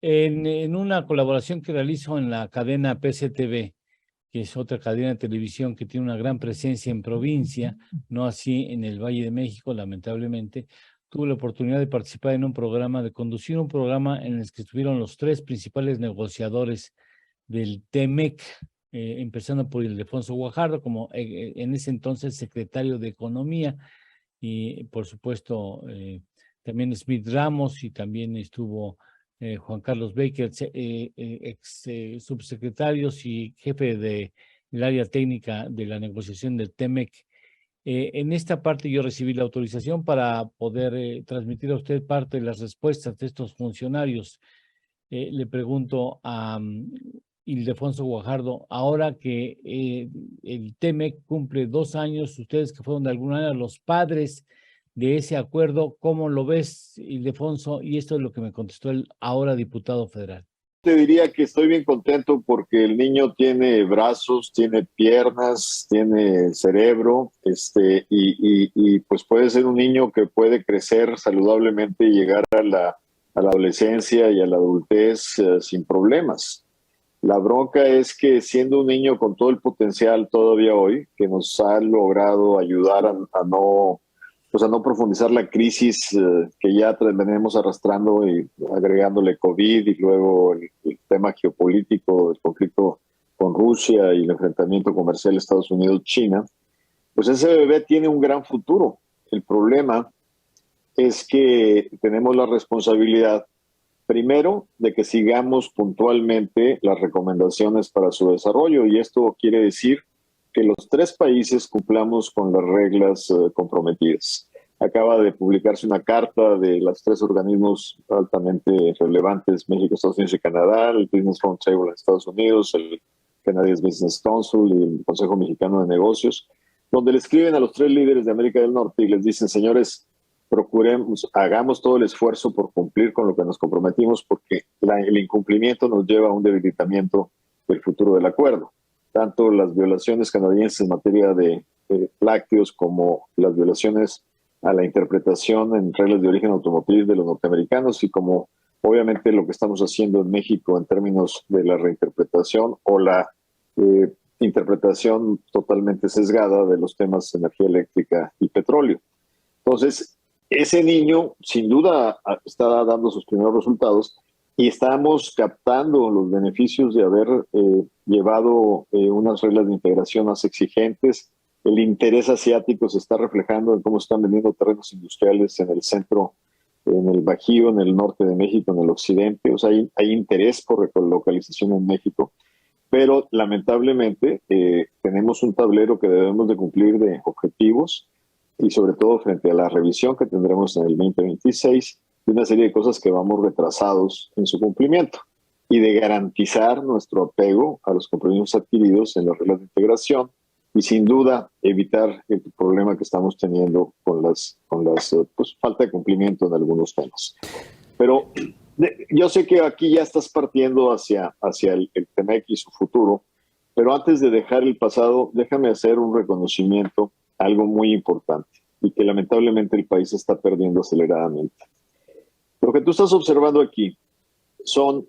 En una colaboración que realizo en la cadena PCTV, que es otra cadena de televisión que tiene una gran presencia en provincia, no así en el Valle de México, lamentablemente, tuve la oportunidad de participar en un programa, de conducir un programa en el que estuvieron los tres principales negociadores del TEMEC, empezando por Ildefonso Guajardo, como en ese entonces secretario de Economía, y por supuesto también Smith Ramos, y también estuvo Juan Carlos Baker, ex subsecretarios y jefe del área técnica de la negociación del TEMEC. En esta parte yo recibí la autorización para poder transmitir a usted parte de las respuestas de estos funcionarios. Le pregunto a Ildefonso Guajardo, ahora que el TEMEC cumple 2 años, ustedes que fueron de alguna manera los padres de ese acuerdo, ¿cómo lo ves, Ildefonso? Y esto es lo que me contestó el ahora diputado federal. Te diría que estoy bien contento porque el niño tiene brazos, tiene piernas, tiene cerebro, y pues puede ser un niño que puede crecer saludablemente y llegar a la adolescencia y a la adultez sin problemas. La bronca es que siendo un niño con todo el potencial todavía hoy, que nos ha logrado ayudar a no profundizar la crisis que ya venimos arrastrando y agregándole COVID y luego el tema geopolítico, el conflicto con Rusia y el enfrentamiento comercial Estados Unidos-China, pues ese bebé tiene un gran futuro. El problema es que tenemos la responsabilidad, primero, de que sigamos puntualmente las recomendaciones para su desarrollo, y esto quiere decir que los tres países cumplamos con las reglas comprometidas. Acaba de publicarse una carta de los tres organismos altamente relevantes, México, Estados Unidos y Canadá, el Business Roundtable en Estados Unidos, el Canadian Business Council y el Consejo Mexicano de Negocios, donde le escriben a los tres líderes de América del Norte y les dicen, señores, procuremos, hagamos todo el esfuerzo por cumplir con lo que nos comprometimos, porque el incumplimiento nos lleva a un debilitamiento del futuro del acuerdo. Tanto las violaciones canadienses en materia de lácteos como las violaciones a la interpretación en reglas de origen automotriz de los norteamericanos, y como obviamente lo que estamos haciendo en México en términos de la reinterpretación o la interpretación totalmente sesgada de los temas de energía eléctrica y petróleo. Entonces, ese niño sin duda está dando sus primeros resultados y estamos captando los beneficios de haber llevado unas reglas de integración más exigentes. El interés asiático se está reflejando en cómo están vendiendo terrenos industriales en el centro, en el Bajío, en el norte de México, en el occidente. O sea, hay interés por relocalización en México, pero lamentablemente tenemos un tablero que debemos de cumplir de objetivos, y sobre todo frente a la revisión que tendremos en el 2026, de una serie de cosas que vamos retrasados en su cumplimiento, y de garantizar nuestro apego a los compromisos adquiridos en las reglas de integración, y sin duda evitar el problema que estamos teniendo con las falta de cumplimiento en algunos temas. Pero yo sé que aquí ya estás partiendo hacia el TEMEC y su futuro, pero antes de dejar el pasado, déjame hacer un reconocimiento, algo muy importante y que lamentablemente el país está perdiendo aceleradamente. Lo que tú estás observando aquí son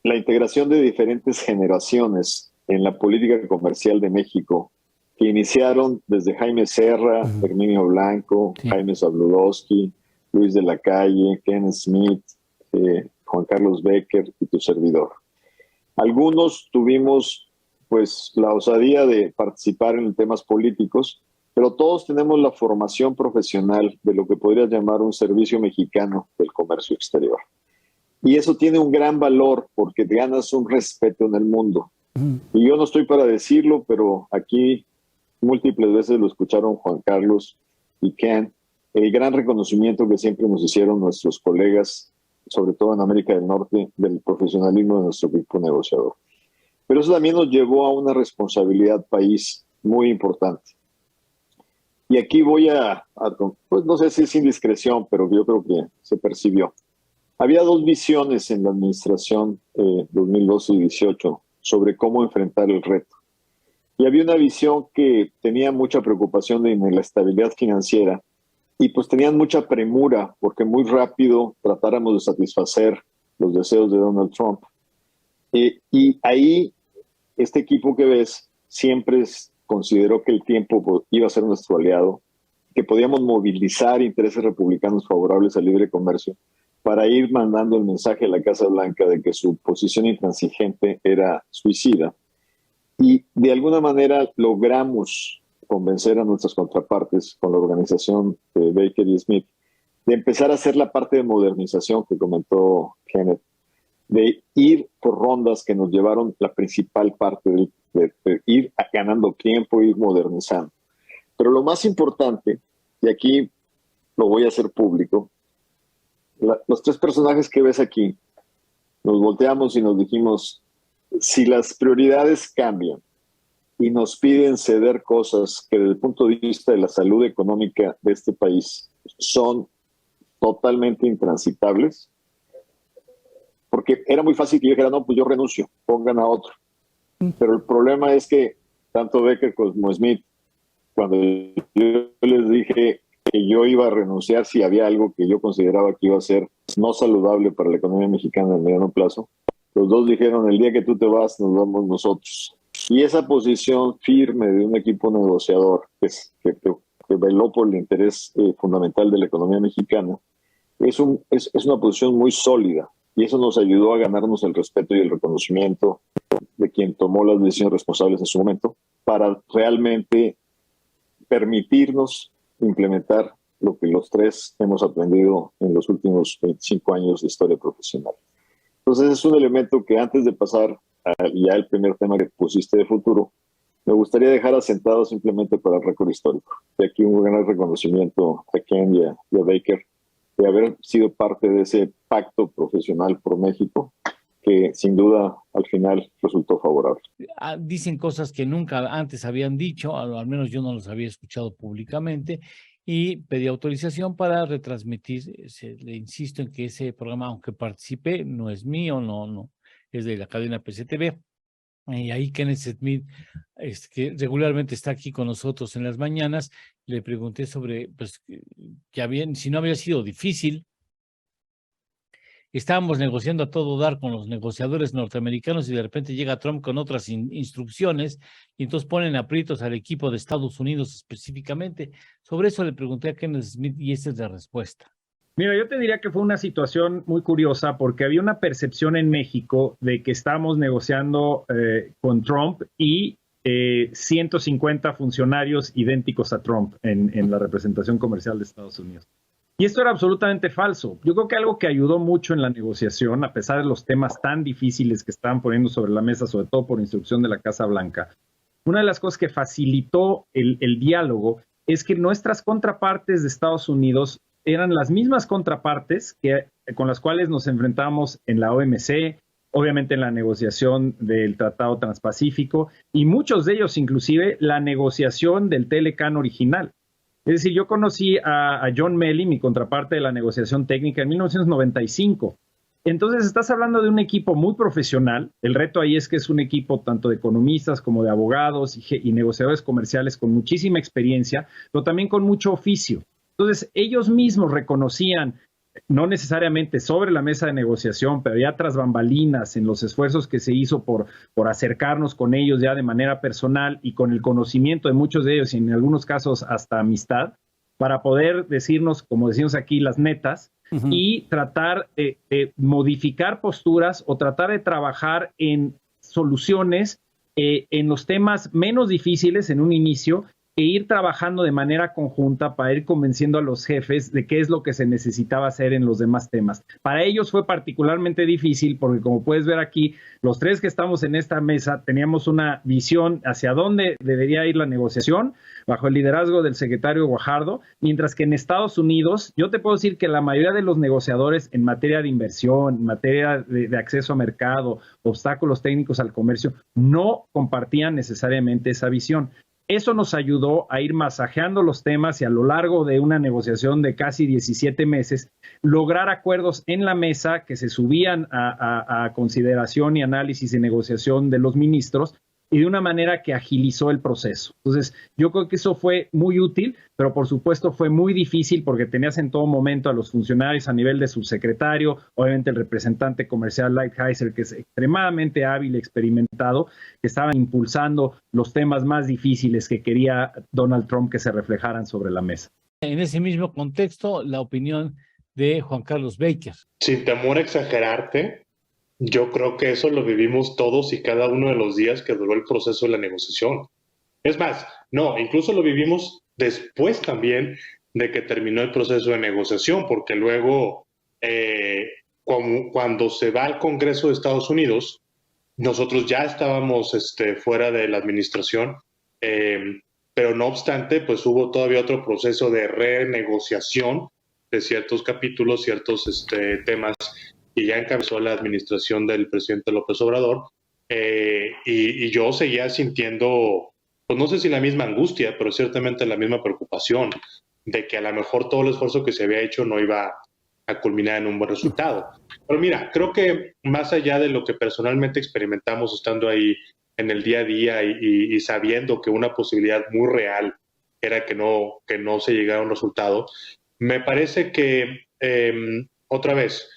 la integración de diferentes generaciones en la política comercial de México, que iniciaron desde Jaime Serra, Herminio Blanco, sí, Jaime Zabludowski, Luis de la Calle, Ken Smith, Juan Carlos Baker y tu servidor. Algunos tuvimos pues la osadía de participar en temas políticos, pero todos tenemos la formación profesional de lo que podrías llamar un servicio mexicano del comercio exterior. Y eso tiene un gran valor porque te ganas un respeto en el mundo. Y yo no estoy para decirlo, pero aquí múltiples veces lo escucharon Juan Carlos y Ken, el gran reconocimiento que siempre nos hicieron nuestros colegas, sobre todo en América del Norte, del profesionalismo de nuestro equipo negociador. Pero eso también nos llevó a una responsabilidad país muy importante. Y aquí voy pues no sé si es indiscreción, pero yo creo que se percibió. Había dos visiones en la administración 2012 y 2018 sobre cómo enfrentar el reto. Y había una visión que tenía mucha preocupación en la estabilidad financiera y pues tenían mucha premura porque muy rápido tratáramos de satisfacer los deseos de Donald Trump. Y ahí, este equipo que ves siempre consideró que el tiempo iba a ser nuestro aliado, que podíamos movilizar intereses republicanos favorables al libre comercio para ir mandando el mensaje a la Casa Blanca de que su posición intransigente era suicida. Y de alguna manera logramos convencer a nuestras contrapartes con la organización de Baker y Smith de empezar a hacer la parte de modernización que comentó Kenneth, de ir por rondas que nos llevaron la principal parte de ir ganando tiempo, ir modernizando. Pero lo más importante, y aquí lo voy a hacer público, los tres personajes que ves aquí, nos volteamos y nos dijimos, si las prioridades cambian y nos piden ceder cosas que desde el punto de vista de la salud económica de este país son totalmente intransitables, porque era muy fácil que yo dijera, no, pues yo renuncio, pongan a otro. Pero el problema es que tanto Baker como Smith, cuando yo les dije que yo iba a renunciar si había algo que yo consideraba que iba a ser no saludable para la economía mexicana a mediano plazo, los dos dijeron, el día que tú te vas, nos vamos nosotros. Y esa posición firme de un equipo negociador que veló por el interés fundamental de la economía mexicana es una posición muy sólida. Y eso nos ayudó a ganarnos el respeto y el reconocimiento de quien tomó las decisiones responsables en su momento para realmente permitirnos implementar lo que los tres hemos aprendido en los últimos 25 años de historia profesional. Entonces es un elemento que antes de pasar ya el primer tema que pusiste de futuro, me gustaría dejar asentado simplemente para el récord histórico. Y aquí un gran reconocimiento a Ken y a Baker de haber sido parte de ese pacto profesional por México que sin duda al final resultó favorable. Dicen cosas que nunca antes habían dicho, al menos yo no los había escuchado públicamente, y pedí autorización para retransmitir. Le insisto en que ese programa, aunque participe, no es mío, no es de la cadena PCTV. Y ahí Kenneth Smith, que regularmente está aquí con nosotros en las mañanas, le pregunté sobre, pues, si no había sido difícil. Estábamos negociando a todo dar con los negociadores norteamericanos y de repente llega Trump con otras instrucciones y entonces ponen aprietos al equipo de Estados Unidos específicamente. Sobre eso le pregunté a Kenneth Smith y esa es la respuesta. Mira, yo te diría que fue una situación muy curiosa porque había una percepción en México de que estábamos negociando con Trump y 150 funcionarios idénticos a Trump en la representación comercial de Estados Unidos. Y esto era absolutamente falso. Yo creo que algo que ayudó mucho en la negociación, a pesar de los temas tan difíciles que estaban poniendo sobre la mesa, sobre todo por instrucción de la Casa Blanca, una de las cosas que facilitó el diálogo es que nuestras contrapartes de Estados Unidos eran las mismas contrapartes con las cuales nos enfrentamos en la OMC, obviamente en la negociación del Tratado Transpacífico, y muchos de ellos inclusive la negociación del Telecan original. Es decir, yo conocí a John Melley, mi contraparte de la negociación técnica, en 1995. Entonces, estás hablando de un equipo muy profesional. El reto ahí es que es un equipo tanto de economistas como de abogados y negociadores comerciales con muchísima experiencia, pero también con mucho oficio. Entonces, ellos mismos reconocían, no necesariamente sobre la mesa de negociación, pero ya tras bambalinas, en los esfuerzos que se hizo por acercarnos con ellos ya de manera personal y con el conocimiento de muchos de ellos y en algunos casos hasta amistad, para poder decirnos, como decimos aquí, las netas, y tratar de modificar posturas o tratar de trabajar en soluciones en los temas menos difíciles en un inicio e ir trabajando de manera conjunta para ir convenciendo a los jefes de qué es lo que se necesitaba hacer en los demás temas. Para ellos fue particularmente difícil porque, como puedes ver aquí, los tres que estamos en esta mesa teníamos una visión hacia dónde debería ir la negociación bajo el liderazgo del secretario Guajardo, mientras que en Estados Unidos yo te puedo decir que la mayoría de los negociadores en materia de inversión, en materia de acceso a mercado, obstáculos técnicos al comercio, no compartían necesariamente esa visión. Eso nos ayudó a ir masajeando los temas y a lo largo de una negociación de casi 17 meses, lograr acuerdos en la mesa que se subían a consideración y análisis y negociación de los ministros y de una manera que agilizó el proceso. Entonces, yo creo que eso fue muy útil, pero por supuesto fue muy difícil porque tenías en todo momento a los funcionarios a nivel de subsecretario, obviamente el representante comercial Lighthizer, que es extremadamente hábil y experimentado, que estaban impulsando los temas más difíciles que quería Donald Trump que se reflejaran sobre la mesa. En ese mismo contexto, la opinión de Juan Carlos Baker. Sin temor a exagerarte, yo creo que eso lo vivimos todos y cada uno de los días que duró el proceso de la negociación. Es más, no, incluso lo vivimos después también de que terminó el proceso de negociación, porque luego, cuando se va al Congreso de Estados Unidos, nosotros ya estábamos fuera de la administración, pero no obstante, pues hubo todavía otro proceso de renegociación de ciertos capítulos, ciertos temas, y ya encabezó la administración del presidente López Obrador, y yo seguía sintiendo, pues no sé si la misma angustia, pero ciertamente la misma preocupación de que a lo mejor todo el esfuerzo que se había hecho no iba a culminar en un buen resultado. Pero mira, creo que más allá de lo que personalmente experimentamos estando ahí en el día a día y sabiendo que una posibilidad muy real era que no se llegara a un resultado, me parece que, otra vez,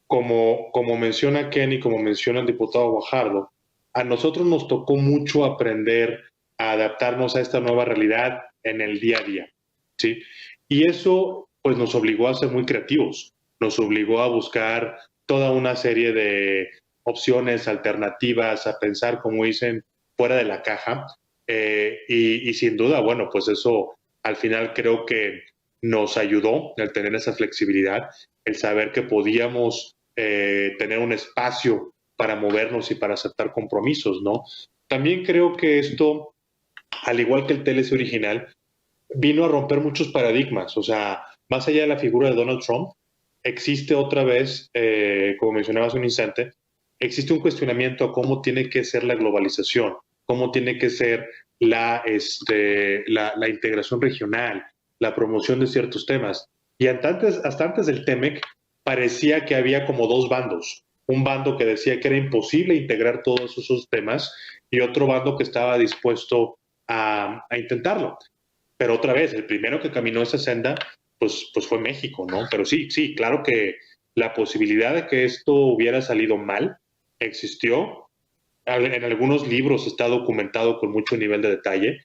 como menciona Ken y como menciona el diputado Guajardo, a nosotros nos tocó mucho aprender a adaptarnos a esta nueva realidad en el día a día, ¿sí? Y eso pues nos obligó a ser muy creativos, nos obligó a buscar toda una serie de opciones, alternativas, a pensar, como dicen, fuera de la caja, y sin duda, bueno, pues eso al final creo que nos ayudó el tener esa flexibilidad, el saber que podíamos tener un espacio para movernos y para aceptar compromisos, ¿no? También creo que esto, al igual que el TLC original, vino a romper muchos paradigmas. O sea, más allá de la figura de Donald Trump, existe otra vez, como mencionaba hace un instante, existe un cuestionamiento a cómo tiene que ser la globalización, cómo tiene que ser la integración regional, la promoción de ciertos temas. Y hasta antes del TEMEC parecía que había como dos bandos. Un bando que decía que era imposible integrar todos esos temas y otro bando que estaba dispuesto a intentarlo. Pero otra vez, el primero que caminó esa senda, pues fue México, ¿no? Pero sí, claro que la posibilidad de que esto hubiera salido mal existió. En algunos libros está documentado con mucho nivel de detalle,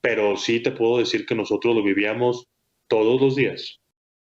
pero sí te puedo decir que nosotros lo vivíamos todos los días.